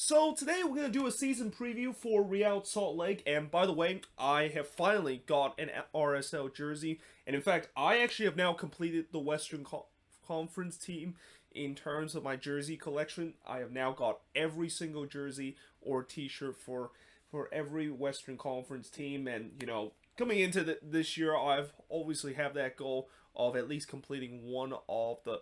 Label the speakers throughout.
Speaker 1: So today we're going to do a season preview for Real Salt Lake, and by the way, I have finally got an RSL jersey, and in fact, I actually have now completed the Western Conference team in terms of my jersey collection. I have now got every single jersey or t-shirt for every Western Conference team, and coming into this year, I've obviously have that goal of at least completing one of the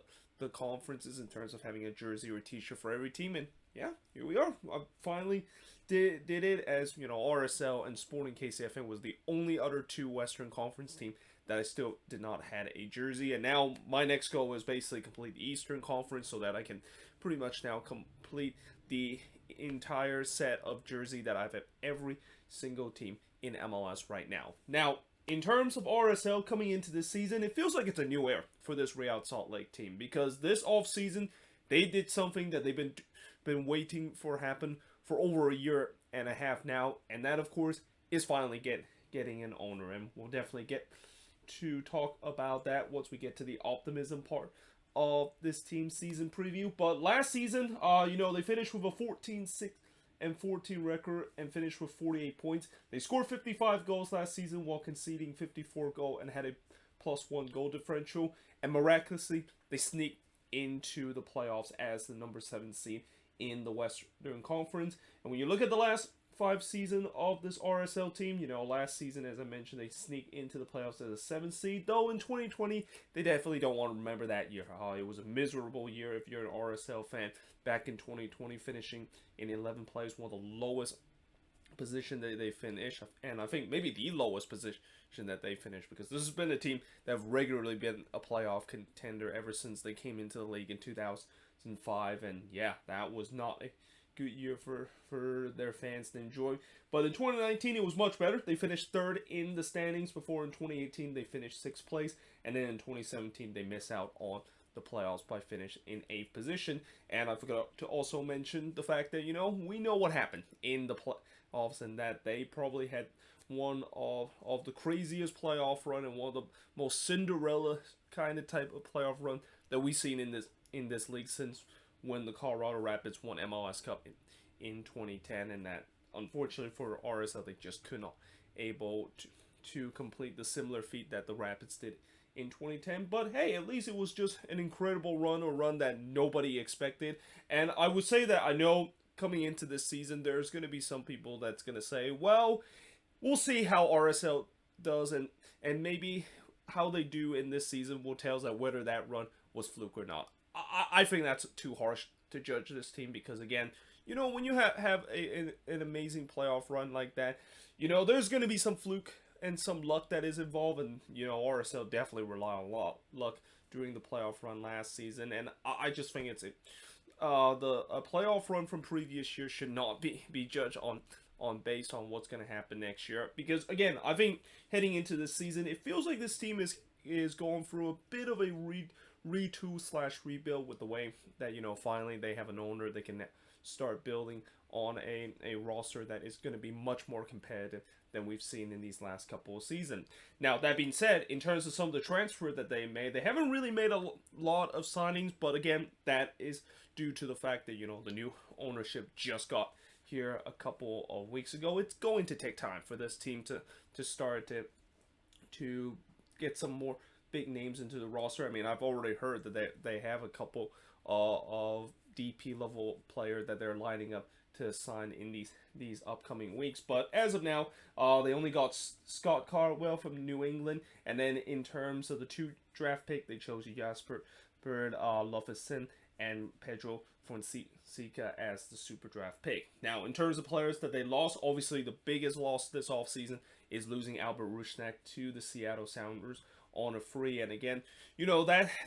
Speaker 1: conferences in terms of having a jersey or a t-shirt for every team, and yeah, here we are. I finally did it, as RSL and Sporting KCFN was the only other two Western Conference team that I still did not had a jersey, and now my next goal is basically complete the Eastern Conference so that I can pretty much now complete the entire set of jersey that I've at every single team in MLS right now. Now, in terms of RSL coming into this season, it feels like it's a new era for this Real Salt Lake team, because this offseason they did something that they've been waiting for happen for over a year and a half now, and that of course is finally getting an owner, and we'll definitely get to talk about that once we get to the optimism part of this team season preview. But last season, they finished with a 14-6-14 record and finished with 48 points. They scored 55 goals last season while conceding 54 goals and had a +1 goal differential, and miraculously they sneaked into the playoffs as the number 7 seed in the Western Conference. And when you look at the last 5 seasons of this RSL team, last season, as I mentioned, they sneaked into the playoffs as a 7th seed, though in 2020 they definitely don't want to remember that year. It was a miserable year if you're an RSL fan back in 2020, finishing in 11th place, one of the lowest position that they finished, and I think maybe the lowest position that they finished, because this has been a team that have regularly been a playoff contender ever since they came into the league in 2005, and yeah, that was not a good year for their fans to enjoy. But in 2019 it was much better. They finished 3rd in the standings, before in 2018 they finished 6th place, and then in 2017 they missed out on the playoffs by finishing in 8th position. And I forgot to also mention the fact that we know what happened in the playoffs, and that they probably had one of the craziest playoff run and one of the most Cinderella kind of type of playoff run that we've seen in this league since when the Colorado Rapids won MLS Cup in 2010, and that unfortunately for RSL they just could not able to complete the similar feat that the Rapids did in 2010. But hey, at least it was just an incredible run that nobody expected. And I would say that I know coming into this season there's going to be some people that's going to say, well, we'll see how RSL does, and maybe how they do in this season will tell us that whether that run was fluke or not. I think that's too harsh to judge this team, because again, when you have an amazing playoff run like that, there's going to be some fluke and some luck that is involved, and RSL definitely rely on luck during the playoff run last season, and I just think it's a playoff run from previous years should not be judged on based on what's going to happen next year, because again, I think heading into this season it feels like this team is going through a bit of a retool/rebuild with the way that finally they have an owner. They can start building on a roster that is going to be much more competitive than we've seen in these last couple of seasons. Now, that being said, in terms of some of the transfer that they made, they haven't really made a lot of signings, but again, that is due to the fact that the new ownership just got here a couple of weeks ago. It's going to take time for this team to start to get some more big names into the roster. I mean, I've already heard that they have a couple of DP level players that they're lining up to sign in these upcoming weeks. But as of now, they only got Scott Cardwell from New England, and then in terms of the 2 draft pick, they chose Jasper Lofeson and Pedro Fonseca as the super draft pick. Now, in terms of players that they lost, obviously the biggest loss this offseason is losing Albert Rusnak to the Seattle Sounders on a free, and again,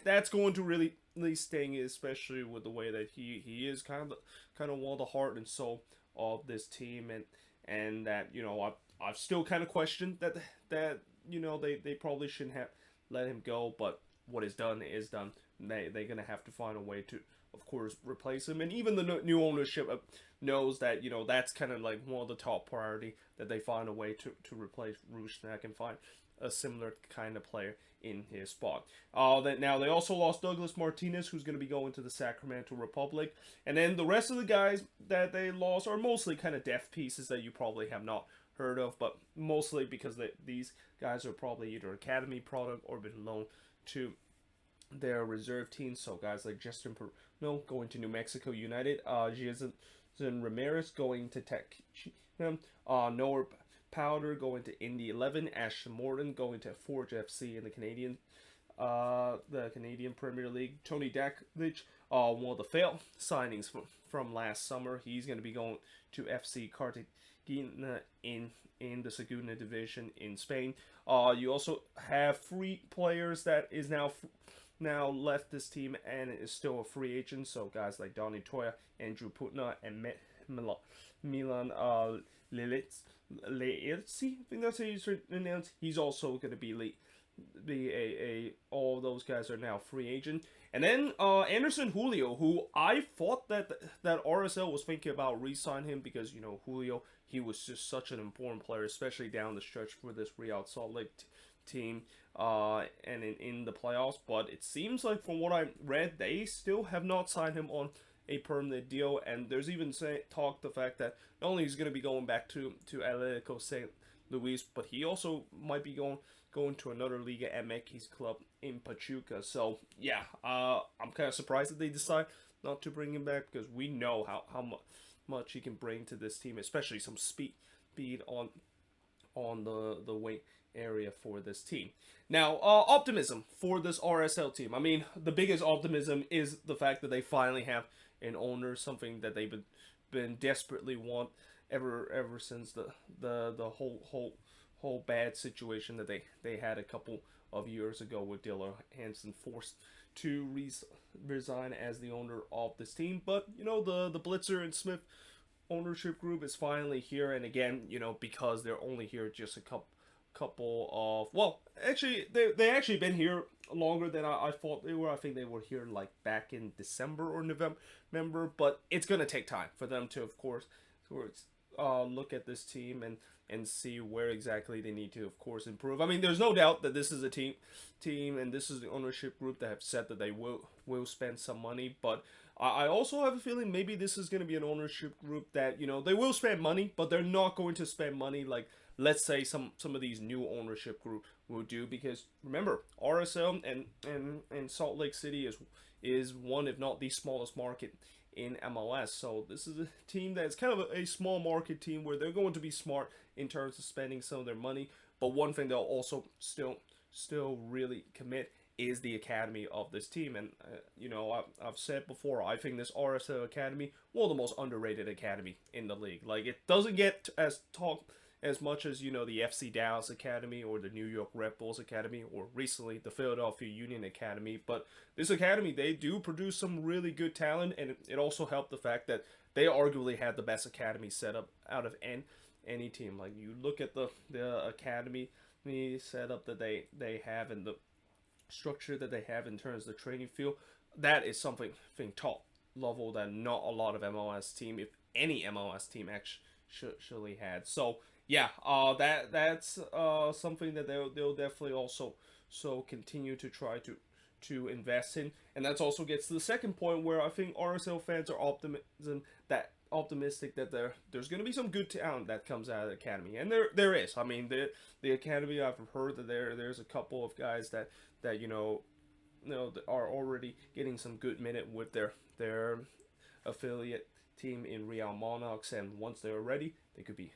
Speaker 1: that's going to really sting, especially with the way that he is kind of one of the heart and soul of this team, and that I've still kind of questioned that they probably shouldn't have let him go, but what is done is done. They're gonna have to find a way to, of course, replace him, and even the new ownership knows that that's kind of like one of the top priority, that they find a way to replace Rusnak and find a similar kind of player in his spot. Now they also lost Douglas Martinez, who's going to be going to the Sacramento Republic, and then the rest of the guys that they lost are mostly kind of depth pieces that you probably have not heard of, but mostly because these guys are probably either academy product or been loaned to their reserve team. So guys like Justin Perno going to New Mexico United, Jason Ramirez going to Tech, Noah Powder going to Indy 11, Ashton Morton going to Forge FC in the Canadian Premier League, Tony Dakovic, one of the failed signings from last summer. He's going to be going to FC Cartagena in the Segunda Division in Spain. You also have free players that is now left this team and is still a free agent. So guys like Donny Toya, Andrew Putna, and Milan Lilitz, I think that's how he's pronounced. He's also going to be all those guys are now free agent. And then Anderson Julio, who I thought that RSL was thinking about re-sign him because Julio, he was just such an important player, especially down the stretch for this Real Salt Lake team and in the playoffs. But it seems like from what I read, they still have not signed him on a permanent deal, and there's even talk the fact that not only he's going to be going back to Atlético St. Luis, but he also might be going to another Liga MX club in Pachuca. So yeah, I'm kind of surprised that they decide not to bring him back because we know how much he can bring to this team, especially some speed on the wing area for this team. Now, optimism for this RSL team. I mean, the biggest optimism is the fact that they finally have an owner, something that they've been desperately want ever since the whole bad situation that they had a couple of years ago with Diller Hansen forced to resign as the owner of this team. But the Biltzer and Smith ownership group is finally here, and again, because they're only here just a couple of, well, actually they actually been here longer than I thought they were. I think they were here like back in December or November, but it's gonna take time for them to, of course, look at this team and see where exactly they need to, of course, improve. I mean, there's no doubt that this is a team and this is the ownership group that have said that they will spend some money, but I also have a feeling maybe this is going to be an ownership group that, they will spend money, but they're not going to spend money like, let's say, some of these new ownership group will do, because remember, RSL and Salt Lake City is one, if not the smallest market in MLS. So this is a team that's kind of a small market team where they're going to be smart in terms of spending some of their money. But one thing they'll also still really commit is the academy of this team. And I've said before, I think this RSL academy, one of the most underrated academy in the league. Like, it doesn't get as much as the FC Dallas Academy or the New York Red Bulls Academy or recently the Philadelphia Union Academy, but this academy, they do produce some really good talent, and it also helped the fact that they arguably had the best academy setup out of any team. Like, you look at the academy setup that they have and the structure that they have in terms of the training field, that is something top level that not a lot of MLS team, if any MLS team, actually had. So yeah, that's something that they'll definitely also continue to try to invest in, and that also gets to the second point where I think RSL fans are optimistic that there's going to be some good talent that comes out of the academy, and there is. I mean, the academy, I've heard that there's a couple of guys that are already getting some good minute with their affiliate team in Real Monarchs, and once they're ready, they could be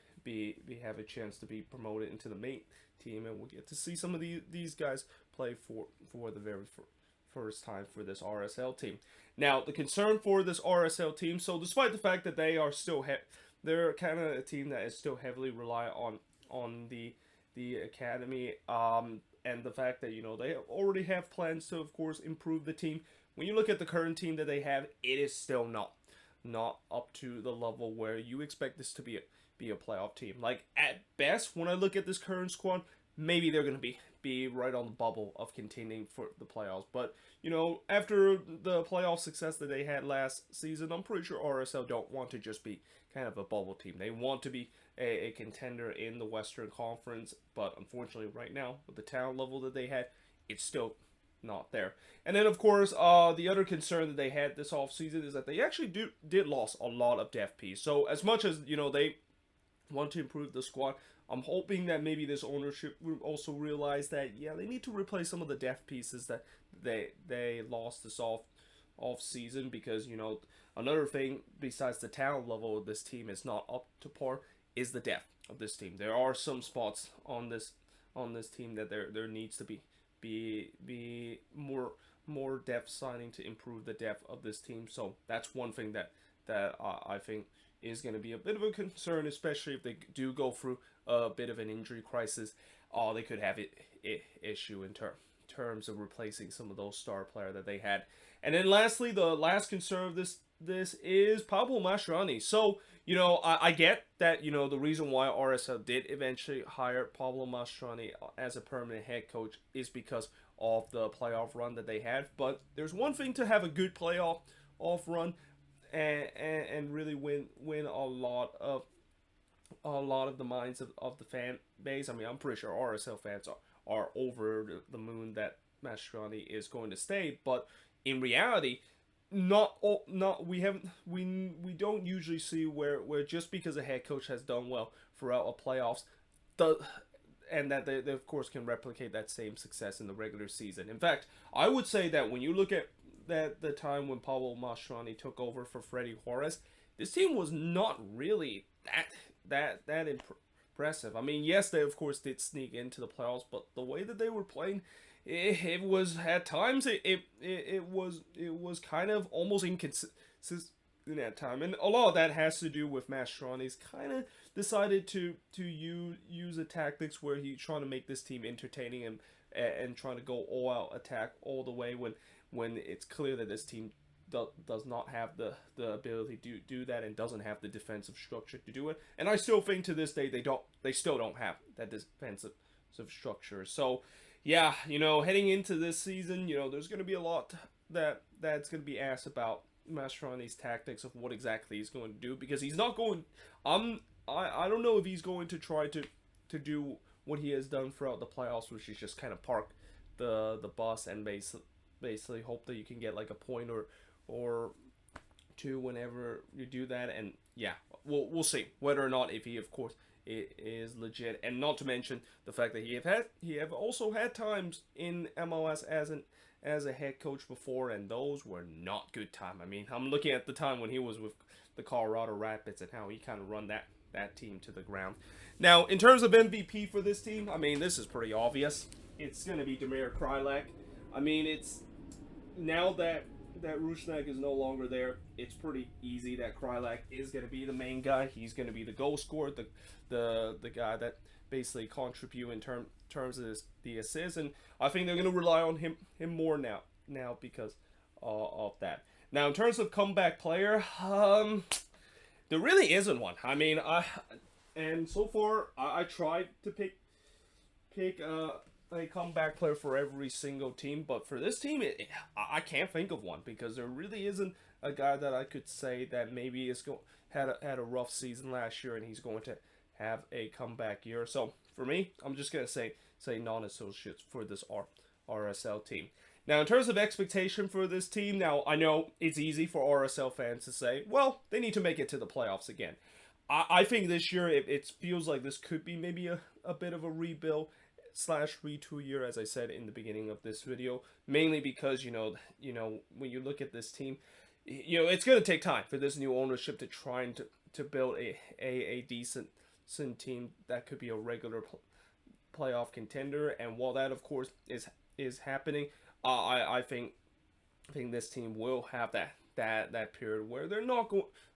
Speaker 1: have a chance to be promoted into the main team, and we'll get to see some of these guys play for the very first time for this RSL team. Now, the concern for this RSL team, so despite the fact that they are still they're kind of a team that is still heavily reliant on the academy, and the fact that they already have plans to, of course, improve the team. When you look at the current team that they have, it is still not up to the level where you expect this to be a playoff team. Like, at best, when I look at this current squad, maybe they're going to be right on the bubble of contending for the playoffs. But, after the playoff success that they had last season, I'm pretty sure RSL don't want to just be kind of a bubble team. They want to be a contender in the Western Conference, but unfortunately right now, with the talent level that they had, it's still not there. And then of course, the other concern that they had this offseason is that they actually did lost a lot of depth piece. So as much as they want to improve the squad, I'm hoping that maybe this ownership will also realize that they need to replace some of the depth pieces that they lost this off season, because another thing besides the talent level of this team is not up to par is the depth of this team. There are some spots on this team that there needs to be more depth signing to improve the depth of this team. So that's one thing that I think is going to be a bit of a concern, especially if they do go through a bit of an injury crisis. They could have issue in terms of replacing some of those star player that they had. And then lastly, the last concern of this is Pablo Macharani. So I get that the reason why RSL did eventually hire Pablo Macharani as a permanent head coach is because of the playoff run that they had. But there's one thing to have a good playoff run and really win a lot of the minds of the fan base. I mean, I'm pretty sure RSL fans are over the moon that Mastroeni is going to stay, but in reality, we don't usually see where just because a head coach has done well throughout a playoffs, and that they of course can replicate that same success in the regular season. In fact, I would say that when you look at the time when Pablo Macharani took over for Freddy Juarez, this team was not really that impressive. I mean, yes, they of course did sneak into the playoffs, but the way that they were playing, it was at times it was kind of almost inconsistent at time, and a lot of that has to do with Mastroeni's kind of decided to use a tactics where he's trying to make this team entertaining and trying to go all out attack all the way when it's clear that this team does not have the ability to do that and doesn't have the defensive structure to do it. And I still think to this day they still don't have that defensive structure. So yeah, heading into this season, there's going to be a lot that's going to be asked about Mastroeni's tactics of what exactly he's going to do, because he's not going. I don't know if he's going to try to do what he has done throughout the playoffs, which is just kind of park the bus and basically hope that you can get like a point or two whenever you do that. And yeah, we'll see whether or not, if he of course it is legit, and not to mention the fact that he have also had times in MLS as a head coach before, and those were not good time. I mean, I'm looking at the time when he was with the Colorado Rapids and how he kind of run that team to the ground. Now, in terms of MVP for this team, I mean, this is pretty obvious. It's going to be Damir Kreilach. I mean, it's now that Rusnak is no longer there, it's pretty easy that Kreilach is going to be the main guy. He's going to be the goal scorer, the guy that basically contribute in terms of the assists, and I think they're going to rely on him more now because of that. Now, in terms of comeback player, there really isn't one. I mean, so far I tried to pick a comeback player for every single team, but for this team, I can't think of one, because there really isn't a guy that I could say that maybe had a rough season last year and he's going to have a comeback year. So for me, I'm just gonna say non-associates for this RSL team. Now, in terms of expectation for this team, now I know it's easy for RSL fans to say, well, they need to make it to the playoffs again. I think this year it feels like this could be maybe a bit of a rebuild / retool year, as I said in the beginning of this video, mainly because when you look at this team, it's going to take time for this new ownership to try and to build a decent team that could be a regular playoff contender. And while that of course is happening, I think this team will have that period where they're not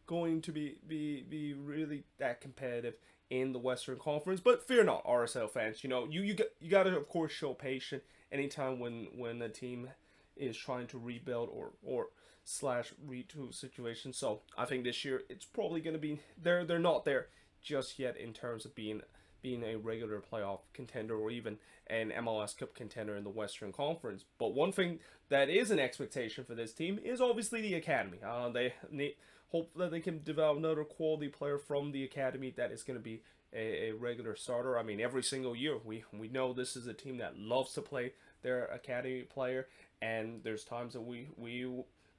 Speaker 1: going to be really that competitive in the Western Conference. But fear not, RSL fans. You got to of course show patience anytime when a team is trying to rebuild or / retool situation. So I think this year it's probably going to be they're not there just yet in terms of being a regular playoff contender or even an MLS Cup contender in the Western Conference. But one thing that is an expectation for this team is obviously the academy. They hope that they can develop another quality player from the academy that is going to be a regular starter. I mean, every single year we know this is a team that loves to play their academy player, and there's times that we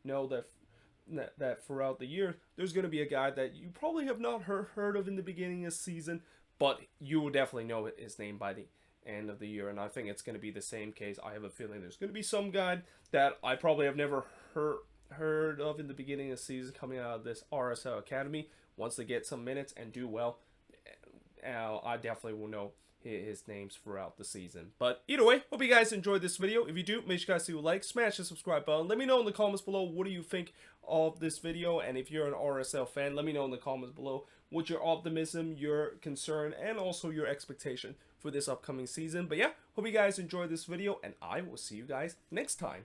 Speaker 1: know that throughout the year there's going to be a guy that you probably have not heard of in the beginning of the season, but you will definitely know his name by the end of the year. And I think it's going to be the same case. I have a feeling there's going to be some guy that I probably have never heard of in the beginning of the season coming out of this RSL Academy. Once they get some minutes and do well, I definitely will know his names throughout the season. But either way, hope you guys enjoyed this video. If you do, make sure you guys leave a like, smash the subscribe button. Let me know in the comments below, what do you think of this video? And if you're an RSL fan, let me know in the comments below what's your optimism, your concern, and also your expectation for this upcoming season. But yeah, hope you guys enjoyed this video, and I will see you guys next time.